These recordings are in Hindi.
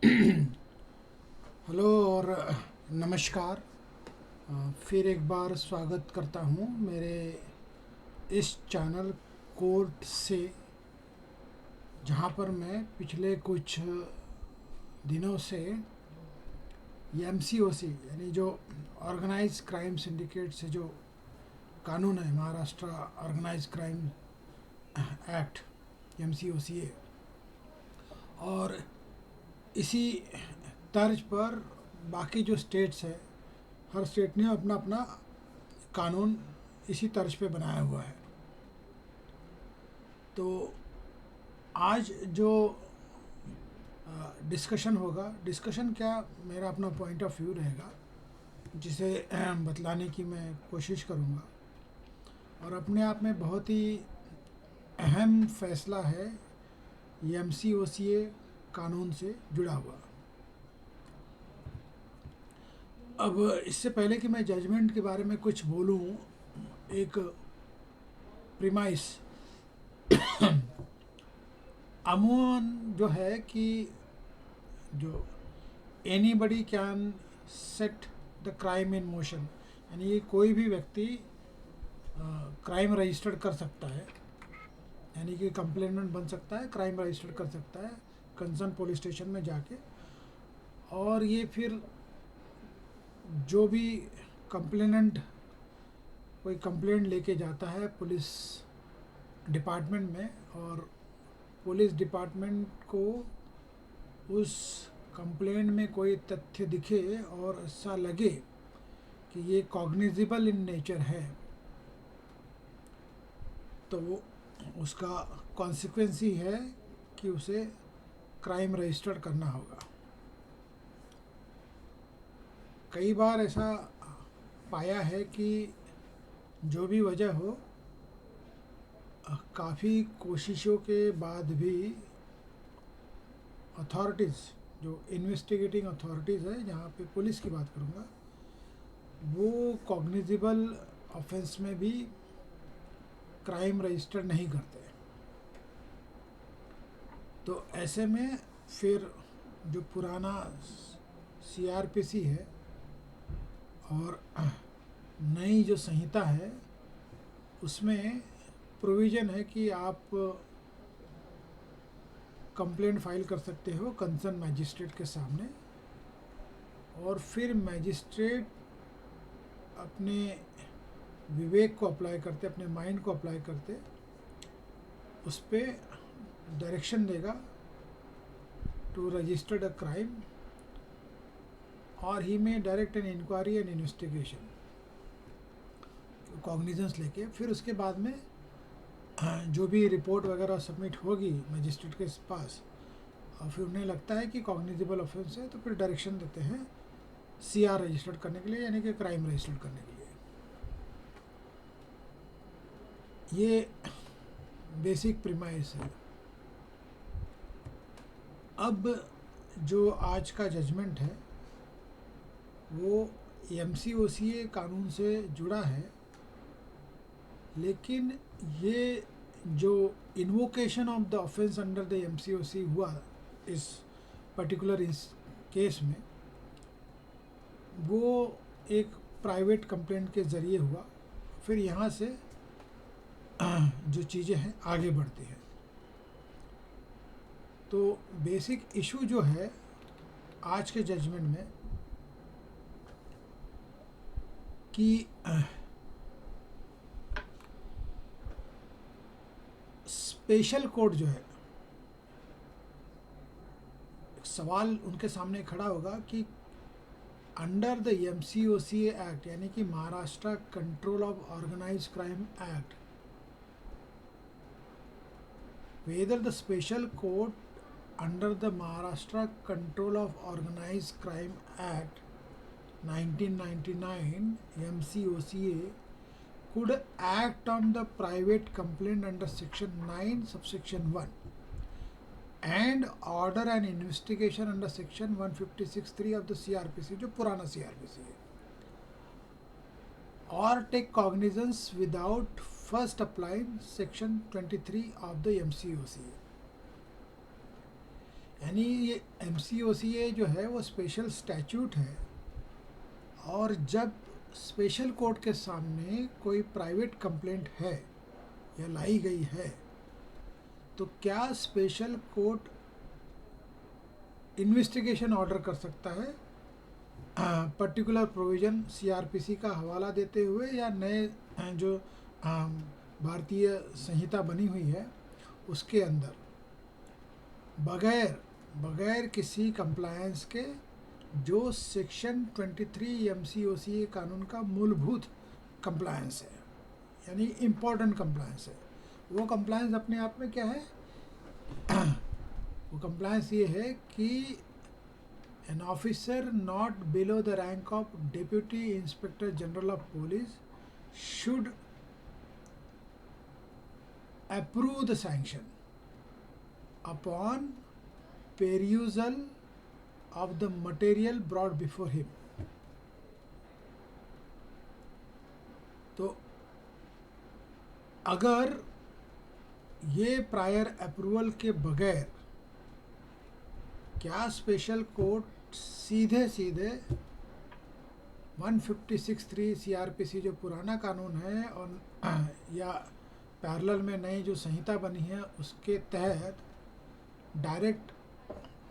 हेलो और नमस्कार। फिर एक बार स्वागत करता हूँ मेरे इस चैनल कोर्ट से, जहाँ पर मैं पिछले कुछ दिनों से एम सी ओ सी यानी जो ऑर्गेनाइज क्राइम सिंडिकेट से जो कानून है, Maharashtra organised crime act, M C O C A, और इसी तर्ज पर बाकी जो स्टेट्स है, हर स्टेट ने अपना अपना कानून इसी तर्ज पे बनाया हुआ है। तो आज जो डिस्कशन होगा, डिस्कशन क्या, मेरा अपना पॉइंट ऑफ व्यू रहेगा जिसे बतलाने की मैं कोशिश करूँगा। और अपने आप में बहुत ही अहम फैसला है एम सी ओ सी ए कानून से जुड़ा हुआ। अब इससे पहले कि मैं जजमेंट के बारे में कुछ बोलूँ, एक प्रीमाइस अमूमन जो है कि जो any buddy can set the crime in motion, यानी ये कोई भी व्यक्ति क्राइम रजिस्टर्ड कर सकता है, यानी कि कंप्लेनेंट बन सकता है, क्राइम रजिस्टर्ड कर सकता है कंसर्न पुलिस स्टेशन में जाके। और ये फिर जो भी कंप्लेनेंट कोई कंप्लेंट लेके जाता है पुलिस डिपार्टमेंट में, और पुलिस डिपार्टमेंट को उस कंप्लेंट में कोई तथ्य दिखे और ऐसा लगे कि ये कॉग्निजिबल इन नेचर है, तो वो उसका कॉन्सिक्वेंस ही है कि उसे क्राइम रजिस्टर करना होगा। कई बार ऐसा पाया है कि जो भी वजह हो, काफ़ी कोशिशों के बाद भी अथॉरिटीज़, जो इन्वेस्टिगेटिंग अथॉरिटीज़ है, जहाँ पे पुलिस की बात करूँगा, वो कॉग्निजिबल ऑफेंस में भी क्राइम रजिस्टर नहीं करते। तो ऐसे में फिर जो पुराना सी आर पी सी है और नई जो संहिता है, उसमें प्रोविज़न है कि आप कंप्लेंट फाइल कर सकते हो कंसर्न मैजिस्ट्रेट के सामने, और फिर मैजिस्ट्रेट अपने विवेक को अप्लाई करते, अपने माइंड को अप्लाई करते, उस पर डायरेक्शन देगा टू रजिस्टर्ड अ क्राइम, और ही में direct an inquiry and investigation cognizance लेके। फिर उसके बाद में जो भी रिपोर्ट वगैरह सबमिट होगी मजिस्ट्रेट के पास, और फिर उन्हें लगता है कि कॉग्निजिबल ऑफेंस है, तो फिर डायरेक्शन देते हैं सी आर रजिस्टर्ड करने के लिए, यानी कि क्राइम रजिस्टर्ड करने के लिए। ये बेसिक प्रीमाइस है। अब जो आज का जजमेंट है वो एम सी ओ सी ए कानून से जुड़ा है, लेकिन ये जो invocation of the offence under the M C O C हुआ इस पर्टिकुलर इस केस में, वो एक प्राइवेट कंप्लेंट के ज़रिए हुआ। फिर यहाँ से जो चीज़ें हैं आगे बढ़ती हैं। तो बेसिक इशू जो है आज के जजमेंट में, कि स्पेशल कोर्ट जो है, एक सवाल उनके सामने खड़ा होगा कि under the M C O C act, यानी कि Maharashtra control of organise crime act, whether the special court under the Maharashtra Control of Organized Crime Act 1999 MCOCA could act on the private complaint under section 9 subsection 1 and order an investigation under section 156(3) of the CRPC, जो पुराना CRPC है, or take cognizance without first applying section 23 of the MCOCA. यानी ये MCOCA जो है वो स्पेशल स्टैट्यूट है, और जब स्पेशल कोर्ट के सामने कोई प्राइवेट कंप्लेंट है या लाई गई है, तो क्या स्पेशल कोर्ट इन्वेस्टिगेशन ऑर्डर कर सकता है पर्टिकुलर प्रोविज़न CRPC का हवाला देते हुए, या नए जो भारतीय संहिता बनी हुई है उसके अंदर, बगैर किसी कंप्लायंस के, जो सेक्शन 23 MCOCA कानून का मूलभूत कंप्लायंस है, यानी इम्पोर्टेंट कंप्लायंस है। वो कंप्लायंस अपने आप में क्या है? वो कंप्लायंस ये है कि an officer not below the rank of Deputy Inspector General of Police should approve the sanction upon perusal of the material brought before him. तो अगर ये प्रायर अप्रूवल के बगैर क्या स्पेशल कोर्ट सीधे 156(3) CRPC जो पुराना कानून है, और या पैरेलल में नई जो संहिता बनी है उसके तहत डायरेक्ट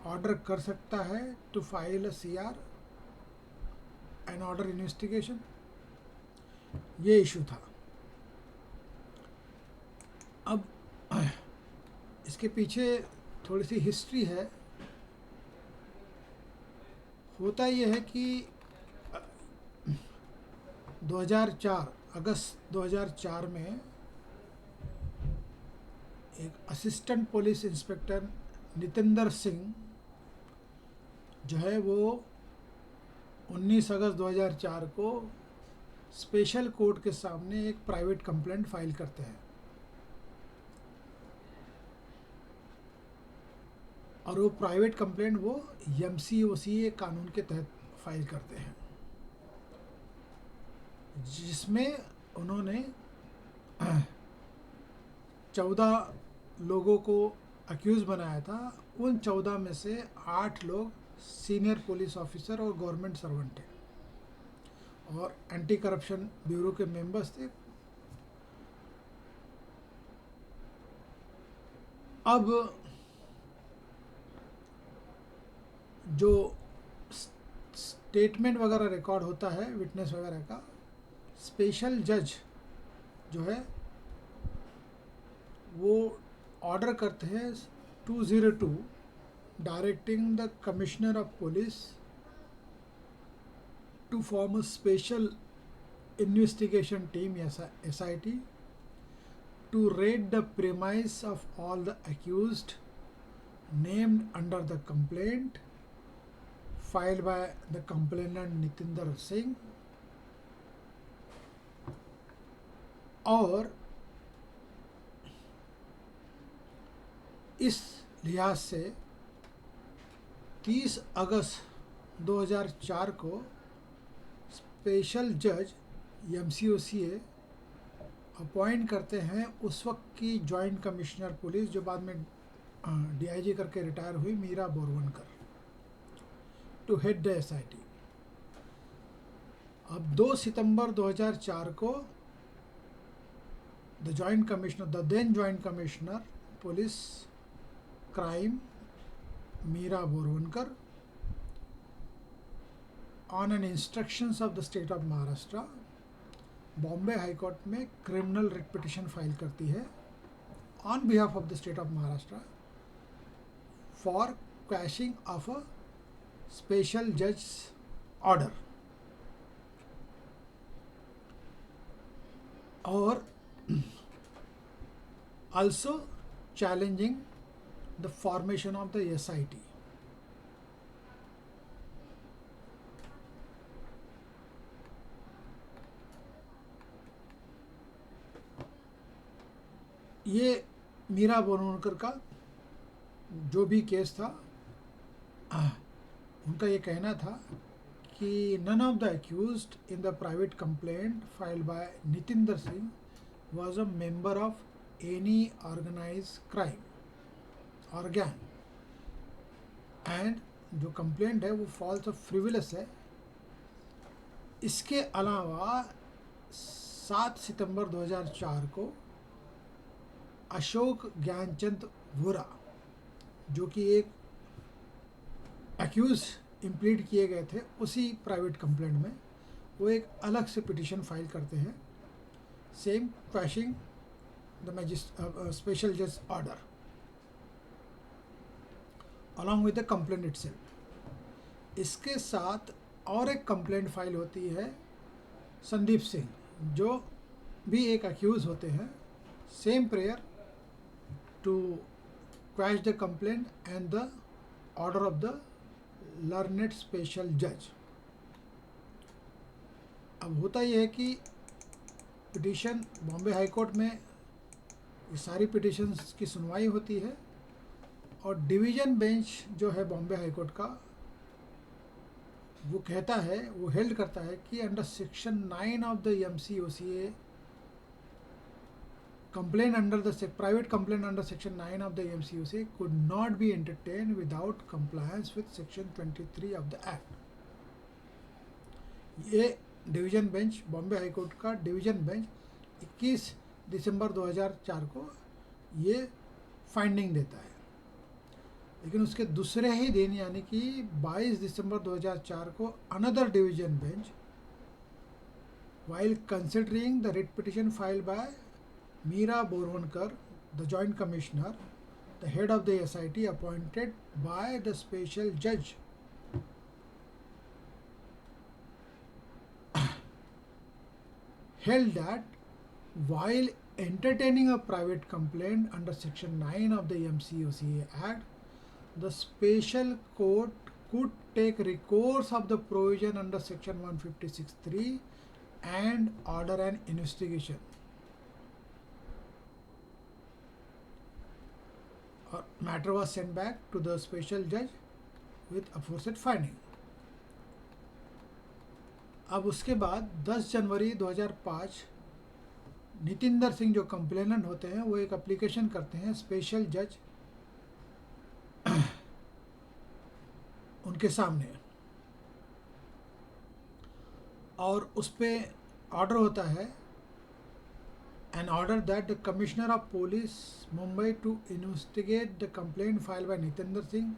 ऑर्डर कर सकता है to file a CR and order investigation? ये इशू था। अब इसके पीछे थोड़ी सी हिस्ट्री है। होता यह है कि अगस्त 2004 में एक असिस्टेंट पुलिस इंस्पेक्टर नितिंदर सिंह जो है वो 19 अगस्त 2004 को स्पेशल कोर्ट के सामने एक प्राइवेट कंप्लेंट फाइल करते हैं, और वो प्राइवेट कंप्लेंट वो MCOCA कानून के तहत फाइल करते हैं, जिसमें उन्होंने 14 लोगों को अक्यूज़ बनाया था। उन 14 में से 8 लोग सीनियर पुलिस ऑफिसर और गवर्नमेंट सर्वेंट थे, और एंटी करप्शन ब्यूरो के मेंबर्स थे। अब जो स्टेटमेंट वगैरह रिकॉर्ड होता है विटनेस वगैरह का, स्पेशल जज जो है वो ऑर्डर करते हैं 202 directing the commissioner of police to form a special investigation team SIT to raid the premise of all the accused named under the complaint filed by the complainant Nitinder Singh, और इस लिहाज से 30 अगस्त 2004 को स्पेशल जज MCOCA अपॉइंट करते हैं उस वक्त की जॉइंट कमिश्नर पुलिस, जो बाद में DIG करके रिटायर हुई, Meera Borwankar, to head the SIT। अब 2 सितंबर 2004 को the then joint commissioner police crime Meera Borwankar on an instructions of the state of Maharashtra Bombay high court में क्रिमिनल रिट पिटिशन फाइल करती है on behalf of the state of Maharashtra for quashing of a special जज ऑर्डर, और also challenging the formation of the SIT. ये मीरा बोरवनकर का जो भी केस था, उनका ये कहना था कि none of the accused in the private complaint filed by Nitinder Singh was a member of any organized crime or gang, and जो कंप्लेंट है वो फॉल्स और फ्रिवलस है। इसके अलावा 7 सितंबर 2004 को अशोक ज्ञानचंद वोरा, जो कि एक एक्यूज इम्प्लीड किए गए थे उसी प्राइवेट कंप्लेंट में, वो एक अलग से पिटिशन फाइल करते हैं, सेम क्वैशिंग द स्पेशल जज order along with the complaint itself. इसके साथ और एक कंप्लेंट फाइल होती है संदीप सिंह, जो भी एक अक्यूज होते हैं, same prayer to quash the complaint and the order of the learned special जज। अब होता यह है कि पिटीशन बॉम्बे हाई कोर्ट में ये सारी पिटीशंस की सुनवाई होती है, और डिवीज़न बेंच जो है बॉम्बे हाई कोर्ट का, वो कहता है, वो हेल्ड करता है कि under section 9 of the MCOCA complaint under the private complaint under section 9 of the MCOCA could not be entertained without compliance with section 23 of the act। ये division bench, Bombay high court का डिवीज़न बेंच 21 दिसंबर 2004 को ये फाइंडिंग देता है। लेकिन उसके दूसरे ही दिन यानी कि 22 दिसंबर 2004 को another division bench, while considering the writ petition filed by Meera Borwankar, the Joint Commissioner, the head of the SIT appointed by the special judge, held that while entertaining a private complaint under section 9 of the MCOCA Act, the special court could take recourse of the provision under section 156(3) and order an investigation. Matter was sent back to the special judge with aforesaid finding। अब उसके बाद 10 जनवरी 2005 नितिंदर सिंह जो कंप्लेनेंट होते हैं, वो एक एप्लीकेशन करते हैं स्पेशल जज उनके सामने, और उस पर ऑर्डर होता है, an order that the Commissioner of Police Mumbai to investigate the complaint filed by Nitinder Singh।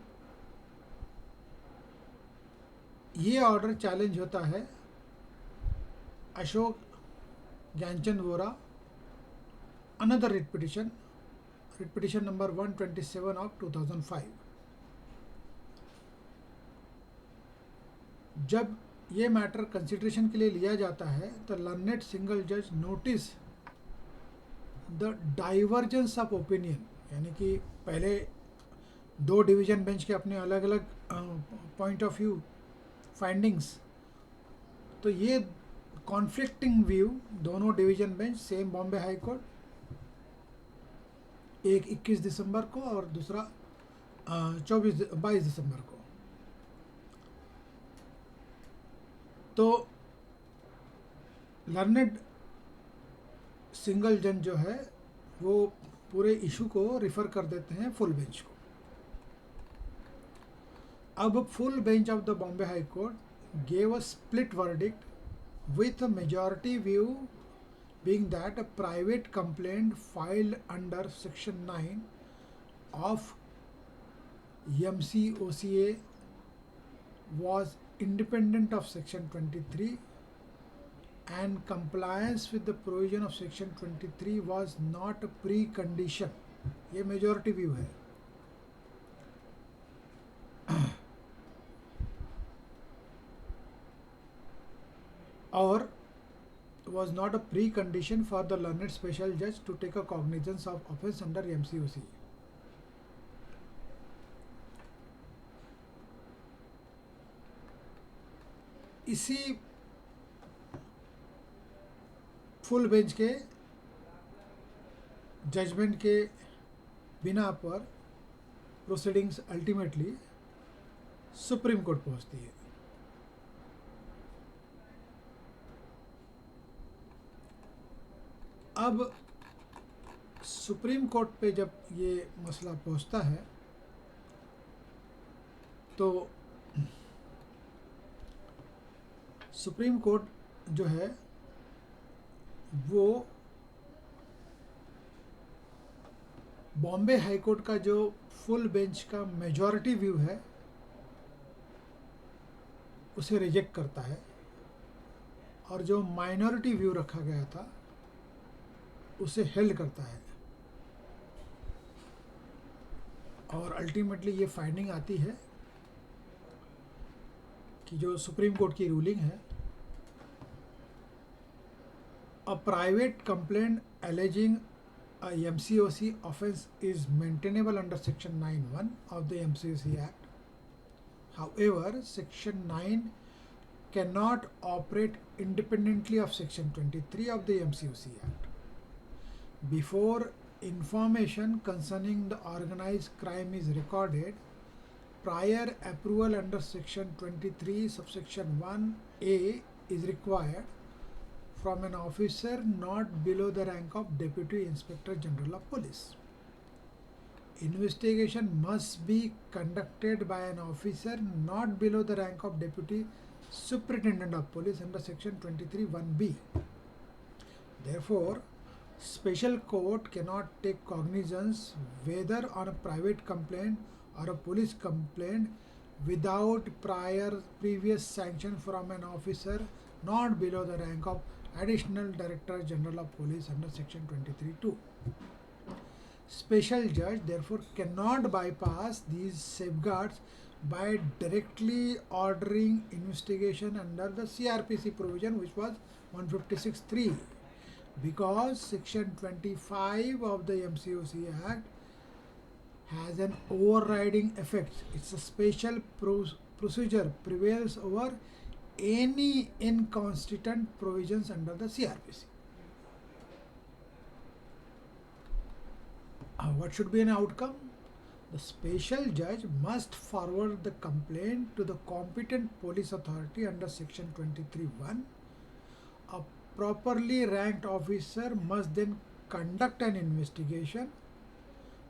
ये ऑर्डर चैलेंज होता है Ashok Gyanchand Vora, another writ petition number 127 of 2005। जब ये मैटर कंसिडरेशन के लिए लिया जाता है तो लर्नेड सिंगल जज notice the divergence of opinion, यानी कि पहले दो डिवीज़न बेंच के अपने अलग अलग पॉइंट ऑफ व्यू फाइंडिंग्स, तो ये कॉन्फ्लिक्टिंग व्यू दोनों division bench, same Bombay high court, एक 21 दिसंबर को और दूसरा 22 दिसंबर को। तो लर्नेड सिंगल जज जो है वो पूरे इशू को रिफ़र कर देते हैं फुल बेंच को। अब full bench of the Bombay high court gave a split verdict with a majority view being that a private complaint filed under section 9 of MCOCA was independent of section 23 and compliance with the provision of section 23 was not a precondition। ये majority view है। or was not a precondition for the learned special judge to take a cognizance of offence under MCOCA। इसी फुल बेंच के जजमेंट के बिना पर प्रोसीडिंग्स अल्टीमेटली सुप्रीम कोर्ट पहुंचती है। अब सुप्रीम कोर्ट पे जब ये मसला पहुंचता है तो सुप्रीम कोर्ट जो है वो बॉम्बे हाई कोर्ट का जो फुल बेंच का मेजॉरिटी व्यू है उसे रिजेक्ट करता है, और जो माइनॉरिटी व्यू रखा गया था उसे हेल्ड करता है। और अल्टीमेटली ये फाइंडिंग आती है कि जो सुप्रीम कोर्ट की रूलिंग है, a private complaint aliasing a MCOC offense is maintainable under Section 9(1) of the MCOC Act. However, Section 9 cannot operate independently of Section 23 of the MCOC Act. Before information concerning the organized crime is recorded, prior approval under Section 23 subsection 1A is required from an officer not below the rank of Deputy Inspector General of Police. Investigation must be conducted by an officer not below the rank of Deputy Superintendent of Police under Section 23(1)(b). Therefore, special court cannot take cognizance whether on a private complaint or a police complaint without previous sanction from an officer not below the rank of Additional Director General of Police under Section 23(2). Special judge therefore cannot bypass these safeguards by directly ordering investigation under the CRPC provision, which was 156(3), because Section 25 of the MCOC Act has an overriding effect. It's a special procedure prevails over any inconsistent provisions under the CRPC. What should be an outcome? The special judge must forward the complaint to the competent police authority under Section 23(1). A properly ranked officer must then conduct an investigation.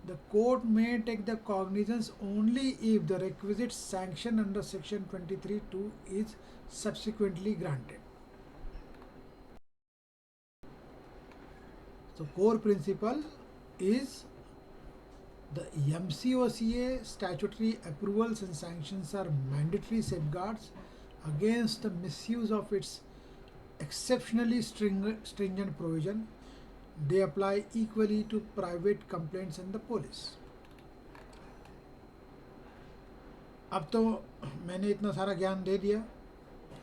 The court may take the cognizance only if the requisite sanction under Section 23(2) is subsequently granted. So, core principle is the MCOCA statutory approvals and sanctions are mandatory safeguards against the misuse of its exceptionally stringent provision. They apply equally to private complaints and the police. अब तो मैंने इतना सारा ज्ञान दे दिया,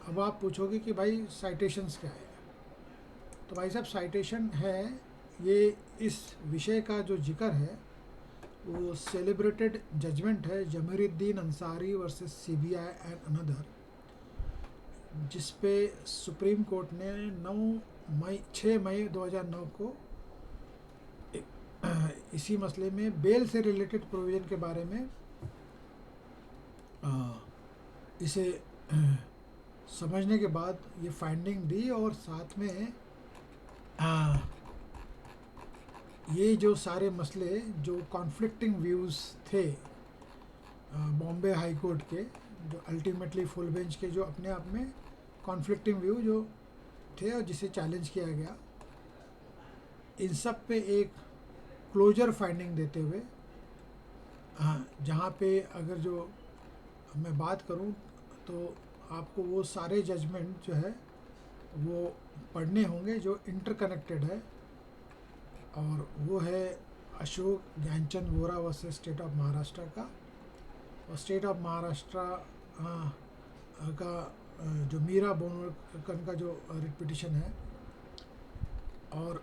अब आप पूछोगे कि भाई साइटेशंस क्या है। तो भाई साहब, साइटेशन है ये इस विषय का जो जिक्र है वो सेलिब्रेटेड जजमेंट है Zamiruddin Ansari versus CBI and another, जिस पे सुप्रीम कोर्ट ने 6 मई 2009 को इसी मसले में बेल से रिलेटेड प्रोविज़न के बारे में इसे समझने के बाद ये फाइंडिंग दी, और साथ में ये जो सारे मसले जो कॉन्फ्लिक्टिंग व्यूज़ थे बॉम्बे हाई कोर्ट के, जो अल्टीमेटली फुल बेंच के जो अपने आप में कॉन्फ्लिक्टिंग व्यू जो थे और जिसे चैलेंज किया गया, इन सब पे एक क्लोजर फाइंडिंग देते हुए, जहाँ पे अगर जो मैं बात करूँ तो आपको वो सारे जजमेंट जो है वो पढ़ने होंगे जो इंटरकनेक्टेड है, और वो है Ashok Gyanchand Vora versus state of Maharashtra का, और स्टेट ऑफ महाराष्ट्र का जो मीरा बोनकर का जो रिट पिटिशन है, और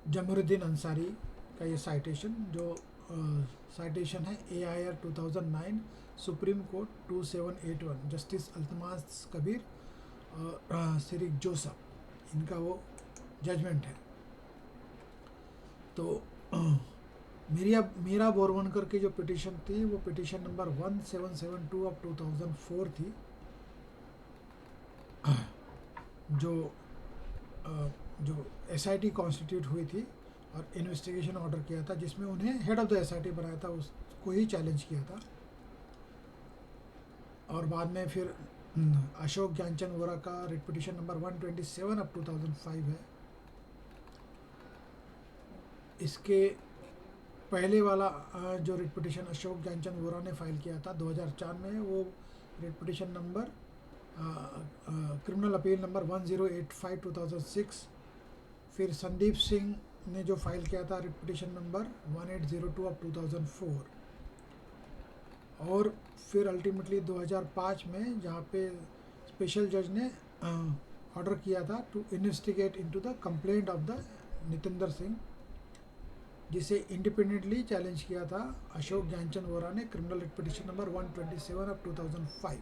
जमीरुद्दीन अंसारी का ये साइटेशन जो साइटेशन है AIR 2009 supreme court 2781, justice Altamas Kabir और सिरिक जोसफ, इनका वो जजमेंट है। तो मीरा बोरवनकर की जो पिटिशन थी वो पिटिशन नंबर 1772 ऑफ 2004 थी, जो SIT कॉन्स्टिट्यूट हुई थी और इन्वेस्टिगेशन ऑर्डर किया था, जिसमें उन्हें हेड ऑफ द SIT बनाया था उस को ही चैलेंज किया था। और बाद में फिर अशोक ज्ञानचंद वोरा का रिट पिटिशन नंबर 127 ऑफ 2005 है। इसके पहले वाला जो रिट पिटिशन अशोक ज्ञानचंद वोरा ने फाइल किया था 2004 में, वो writ petition number criminal appeal number 1085 2006। फिर संदीप सिंह ने जो फाइल किया था रिट पिटिशन नंबर 1802 ऑफ 2004। और फिर अल्टीमेटली 2005 में जहाँ पे स्पेशल जज ने ऑर्डर किया था to investigate into the complaint of the Nitendra Singh, जिसे इंडिपेंडेंटली चैलेंज किया था अशोक ज्ञानचंद वोरा ने criminal writ petition number 127 of 2005।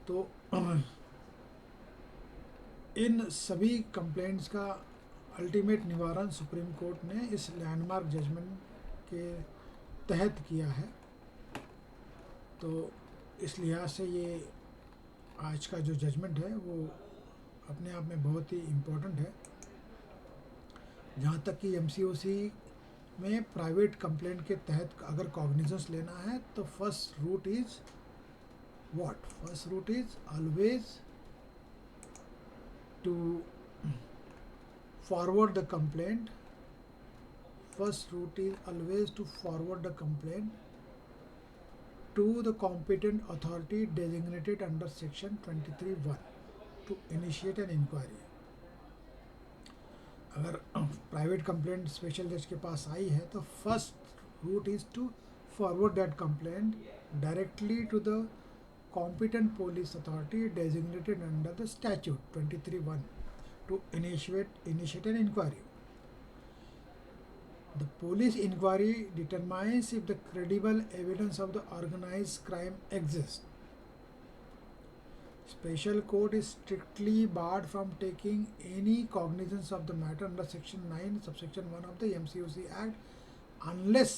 तो इन सभी कंप्लेंट्स का अल्टीमेट निवारण सुप्रीम कोर्ट ने इस लैंडमार्क जजमेंट के तहत किया है। तो इस लिहाज से ये आज का जो जजमेंट है वो अपने आप में बहुत ही इम्पोर्टेंट है। जहाँ तक कि एमसीओसी में प्राइवेट कंप्लेंट के तहत अगर कॉग्निजेंस लेना है तो first route is what? First route is always to forward the complaint. First route is always to forward the complaint to the competent authority designated under section 23(1) to initiate an inquiry। अगर प्राइवेट कंप्लेंट स्पेशल जज के पास आई है तो first route is to forward that complaint directly to the competent police authority designated under the statute 23(1) to initiate an inquiry। The police inquiry determines if the credible evidence of the organized crime exists। Special court is strictly barred from taking any cognizance of the matter under section 9 subsection 1 of the MCOC Act unless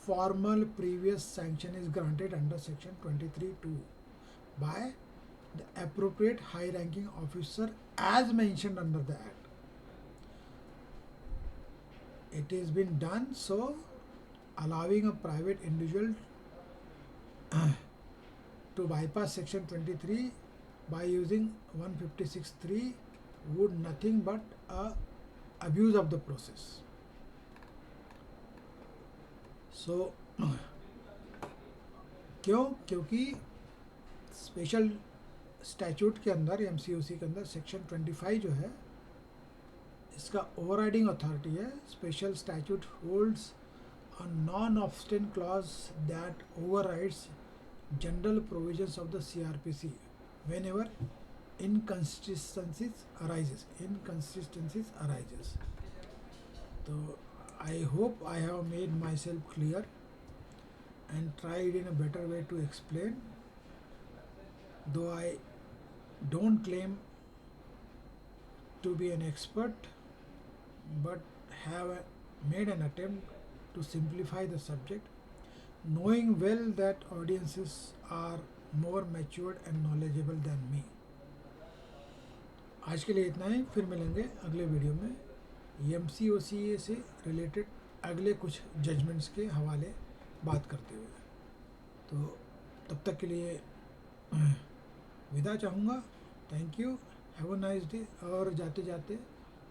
formal previous sanction is granted under section 23(2) by the appropriate high ranking officer as mentioned under the Act। It has been done, so allowing a private individual to bypass section 23 by using 156(3) would nothing but a abuse of the process। So क्योंकि स्पेशल स्टैट्यूट के अंदर एमसीओसी के अंदर सेक्शन 25 जो है इसका ओवरराइडिंग अथॉरिटी है। Special statute holds a non obstante clause that overrides general provisions of the CrPC whenever inconsistencies arises। तो I hope I have made myself clear and tried in a better way to explain, though I don't claim to be an expert but have made an attempt to simplify the subject, knowing well that audiences are more matured and knowledgeable than me। आज के लिए इतना ही, फिर मिलेंगे अगले वीडियो में एमसीओसी से रिलेटेड अगले कुछ जजमेंट्स के हवाले बात करते हुए। तो तब तक के लिए विदा चाहूँगा। Thank you, have a nice day. और जाते जाते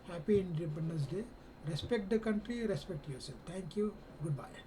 happy independence day. Respect the country, respect yourself. Thank you, good bye.